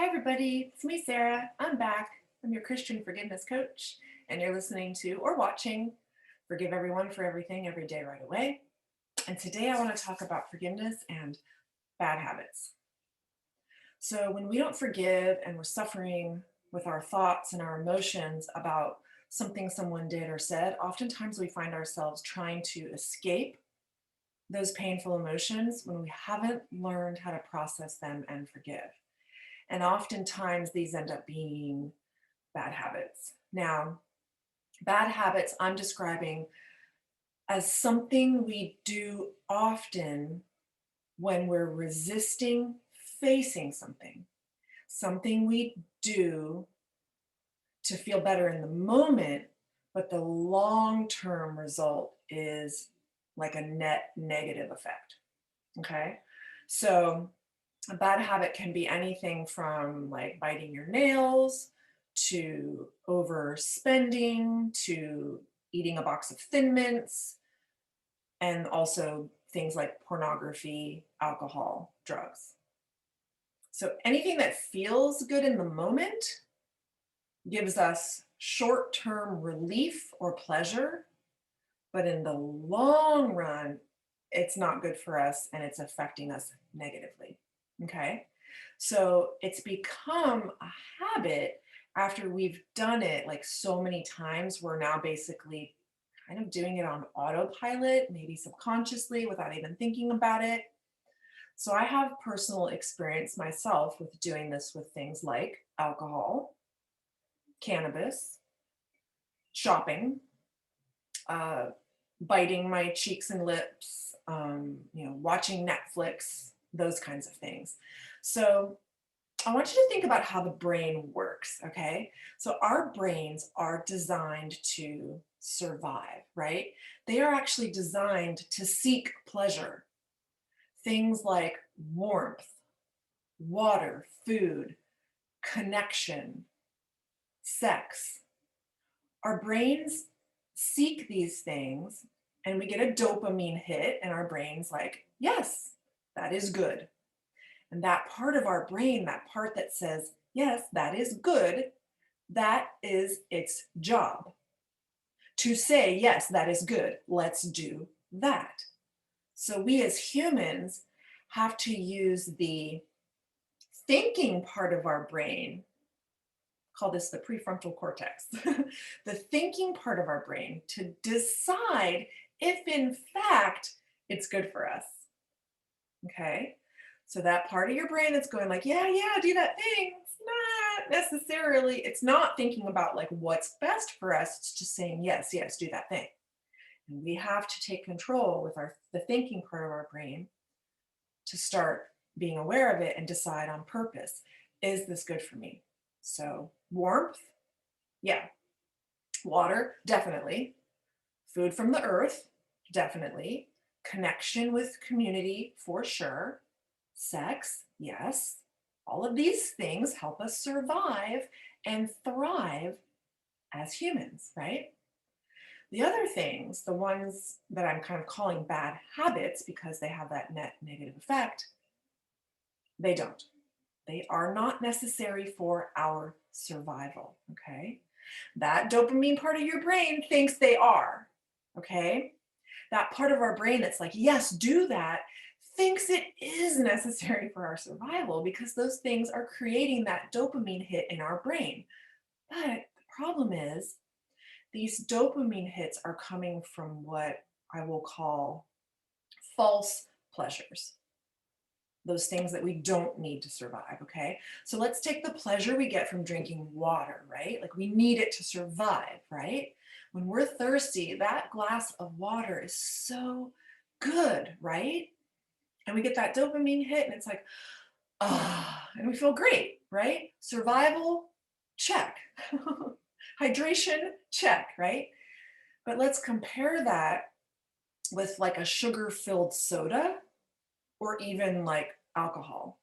Hi, everybody. It's me, Sarah. I'm back. I'm your Christian forgiveness coach, and you're listening to or watching Forgive Everyone for Everything Every Day Right Away. And today I want to talk about forgiveness and bad habits. So, when we don't forgive and we're suffering with our thoughts and our emotions about something someone did or said, oftentimes we find ourselves trying to escape those painful emotions when we haven't learned how to process them and forgive. And oftentimes these end up being bad habits. Now, bad habits I'm describing as something we do often when we're resisting facing something we do to feel better in the moment, but the long term result is like a net negative effect. Okay. So, a bad habit can be anything from like biting your nails to overspending to eating a box of Thin Mints, and also things like pornography, alcohol, drugs. So anything that feels good in the moment gives us short term relief or pleasure, but in the long run, it's not good for us and it's affecting us negatively. Okay. So it's become a habit after we've done it like so many times. We're now basically kind of doing it on autopilot, maybe subconsciously without even thinking about it. So I have personal experience myself with doing this with things like alcohol, cannabis, shopping, uh, biting my cheeks and lips, watching Netflix, those kinds of things. So I want you to think about how the brain works, okay? So our brains are designed to survive, right? They are actually designed to seek pleasure. Things like warmth, water, food, connection, sex. Our brains seek these things and we get a dopamine hit, and our brain's like, yes, that is good. And that part of our brain, that part that says, yes, that is good, that is its job to say, yes, that is good. Let's do that. So we as humans have to use the thinking part of our brain, call this the prefrontal cortex, the thinking part of our brain to decide if in fact it's good for us. Okay. So that part of your brain that's going like, yeah, yeah, do that thing. It's not thinking about like what's best for us. It's just saying, yes, yes, do that thing. And we have to take control with the thinking part of our brain to start being aware of it and decide on purpose. Is this good for me? So warmth, yeah. Water, definitely. Food from the earth, definitely. Connection with community, for sure. Sex, yes. All of these things help us survive and thrive as humans, right? The other things, the ones that I'm kind of calling bad habits because they have that net negative effect, they don't. They are not necessary for our survival, okay? That dopamine part of your brain thinks they are, okay? That part of our brain that's like, yes, do that, thinks it is necessary for our survival because those things are creating that dopamine hit in our brain. But the problem is, these dopamine hits are coming from what I will call false pleasures, those things that we don't need to survive, okay? So let's take the pleasure we get from drinking water, right? Like we need it to survive, right? When we're thirsty, that glass of water is so good, right? And we get that dopamine hit and it's like, ah, and we feel great, right? Survival, check. Hydration, check, right? But let's compare that with like a sugar-filled soda or even like alcohol.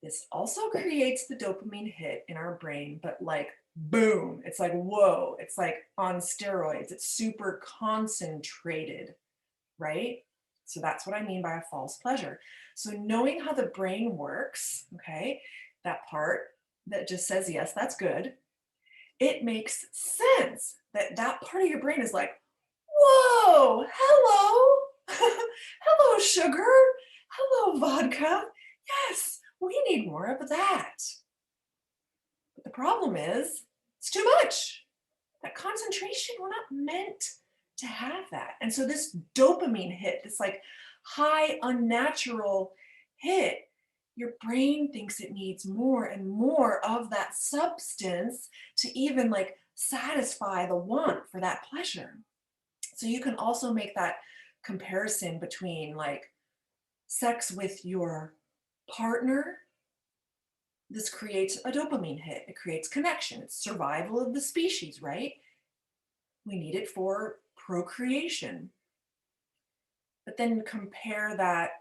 This also creates the dopamine hit in our brain, but like boom, it's like whoa, it's like on steroids, it's super concentrated, right? So that's what I mean by a false pleasure. So knowing how the brain works, okay, that part that just says, yes, that's good, it makes sense that that part of your brain is like, whoa, hello, hello, sugar, hello, vodka. Yes, we need more of that. But the problem is, it's too much. That concentration, we're not meant to have that. And so this dopamine hit, this like high unnatural hit, your brain thinks it needs more and more of that substance to even like satisfy the want for that pleasure. So you can also make that comparison between like sex with your partner. This creates a dopamine hit. It creates connection. It's survival of the species, right? We need it for procreation. But then compare that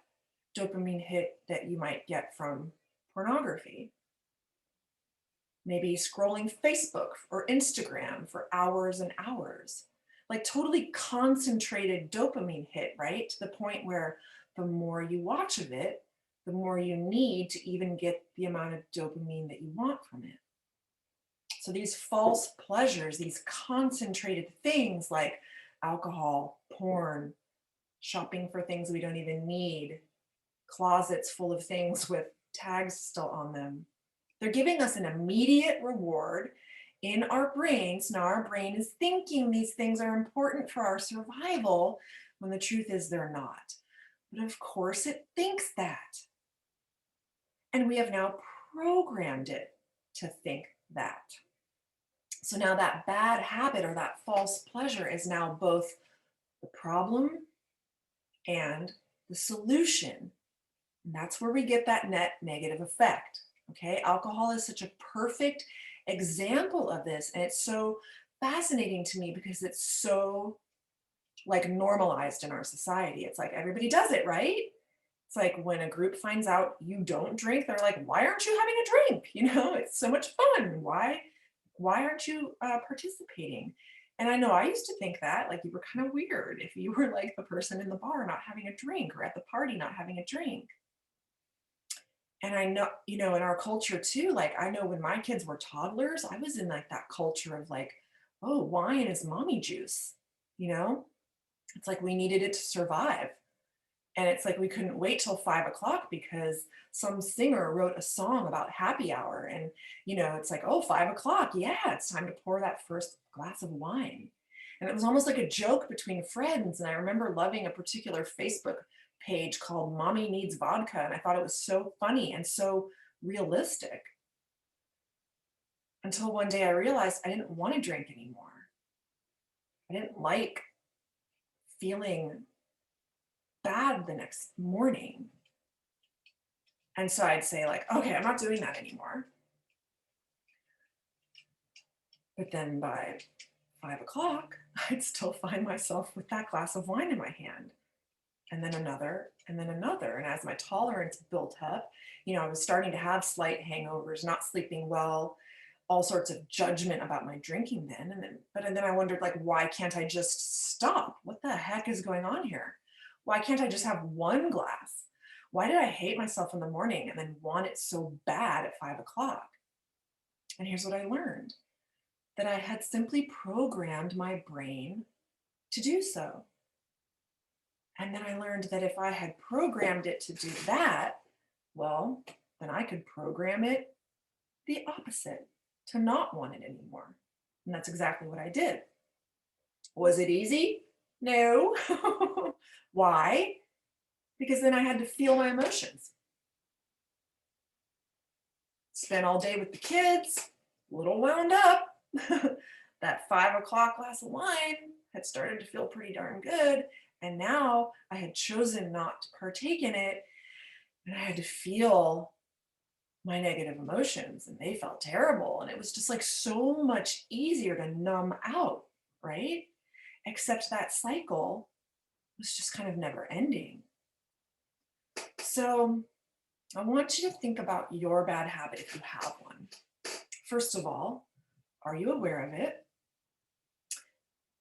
dopamine hit that you might get from pornography. Maybe scrolling Facebook or Instagram for hours and hours. Like totally concentrated dopamine hit, right? To the point where the more you watch of it, the more you need to even get the amount of dopamine that you want from it. So these false pleasures, these concentrated things like alcohol, porn, shopping for things we don't even need, closets full of things with tags still on them, they're giving us an immediate reward in our brains. Now our brain is thinking these things are important for our survival when the truth is they're not. But of course it thinks that. And we have now programmed it to think that. So now that bad habit or that false pleasure is now both the problem and the solution. And that's where we get that net negative effect. Okay, alcohol is such a perfect example of this. And it's so fascinating to me because it's so like normalized in our society. It's like everybody does it, right? It's like when a group finds out you don't drink, they're like, why aren't you having a drink? You know, it's so much fun. Why aren't you participating? And I know I used to think that like you were kind of weird if you were like the person in the bar not having a drink or at the party not having a drink. And I know, you know, in our culture too, like I know when my kids were toddlers, I was in like that culture of like, oh, wine is mommy juice, you know? It's like we needed it to survive. And it's like we couldn't wait till 5 o'clock because some singer wrote a song about happy hour. And, you know, it's like, oh, 5 o'clock. Yeah, it's time to pour that first glass of wine. And it was almost like a joke between friends. And I remember loving a particular Facebook page called Mommy Needs Vodka. And I thought it was so funny and so realistic until one day I realized I didn't want to drink anymore. I didn't like feeling bad the next morning. And so I'd say like, okay, I'm not doing that anymore. But then by 5 o'clock, I'd still find myself with that glass of wine in my hand. And then another, and then another. And as my tolerance built up, you know, I was starting to have slight hangovers, not sleeping well, all sorts of judgment about my drinking then. And then I wondered, like, why can't I just stop? What the heck is going on here? Why can't I just have one glass? Why did I hate myself in the morning and then want it so bad at 5 o'clock? And here's what I learned, that I had simply programmed my brain to do so. And then I learned that if I had programmed it to do that, well, then I could program it the opposite, to not want it anymore. And that's exactly what I did. Was it easy? No. Why? Because then I had to feel my emotions. Spent all day with the kids, a little wound up. That 5 o'clock glass of wine had started to feel pretty darn good. And now I had chosen not to partake in it. And I had to feel my negative emotions, and they felt terrible. And it was just like so much easier to numb out, right? Except that cycle was just kind of never ending. So I want you to think about your bad habit if you have one. First of all, are you aware of it?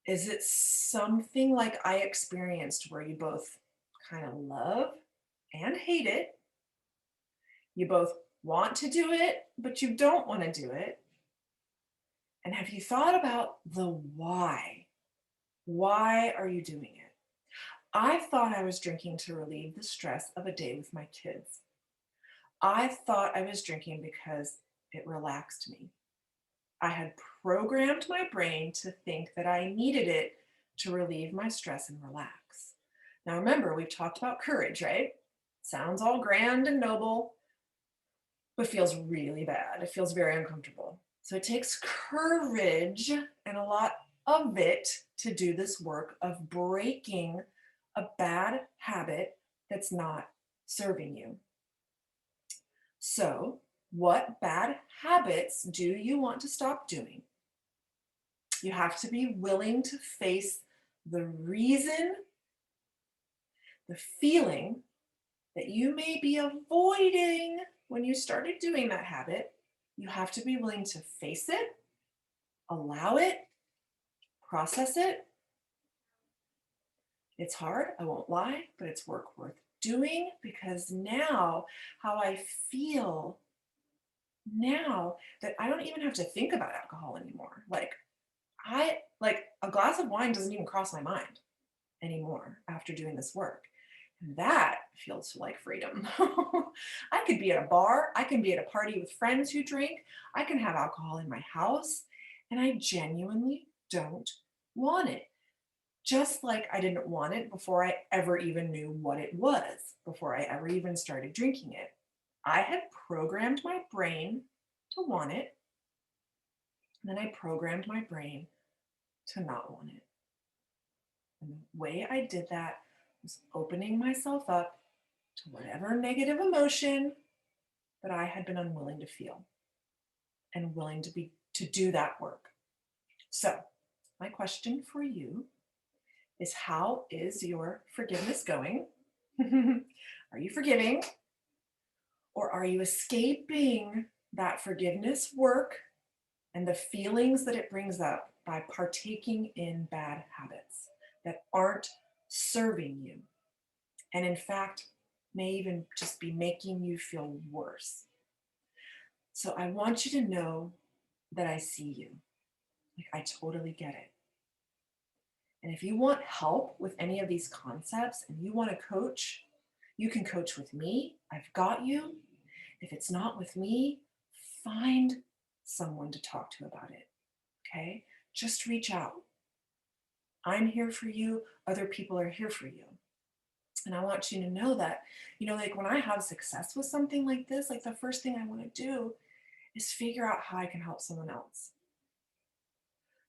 Is it something like I experienced where you both kind of love and hate it? You both want to do it, but you don't want to do it? And have you thought about the why? Why are you doing it? I thought I was drinking to relieve the stress of a day with my kids. I thought I was drinking because it relaxed me. I had programmed my brain to think that I needed it to relieve my stress and relax. Now, remember, we've talked about courage, right? Sounds all grand and noble, but feels really bad. It feels very uncomfortable. So it takes courage and a lot of it to do this work of breaking a bad habit that's not serving you. So, what bad habits do you want to stop doing? You have to be willing to face the reason, the feeling that you may be avoiding when you started doing that habit. You have to be willing to face it, allow it, process it. It's hard, I won't lie, but it's work worth doing because now how I feel now that I don't even have to think about alcohol anymore. Like a glass of wine doesn't even cross my mind anymore after doing this work. And that feels like freedom. I could be at a bar, I can be at a party with friends who drink, I can have alcohol in my house, and I genuinely don't want it. Just like I didn't want it before I ever even knew what it was, before I ever even started drinking it. I had programmed my brain to want it, and then I programmed my brain to not want it. And the way I did that was opening myself up to whatever negative emotion that I had been unwilling to feel and willing to do that work. So, my question for you is, how is your forgiveness going? Are you forgiving, or are you escaping that forgiveness work and the feelings that it brings up by partaking in bad habits that aren't serving you, and in fact may even just be making you feel worse? So I want you to know that I see you. Like, I totally get it. And if you want help with any of these concepts and you want to coach, you can coach with me. I've got you. If it's not with me, find someone to talk to about it. Okay? Just reach out. I'm here for you. Other people are here for you. And I want you to know that, like when I have success with something like this, like the first thing I want to do is figure out how I can help someone else.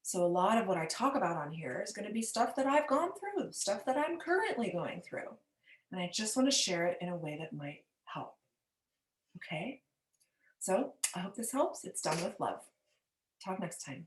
So a lot of what I talk about on here is going to be stuff that I've gone through, stuff that I'm currently going through. And I just want to share it in a way that might help. Okay? So I hope this helps. It's done with love. Talk next time.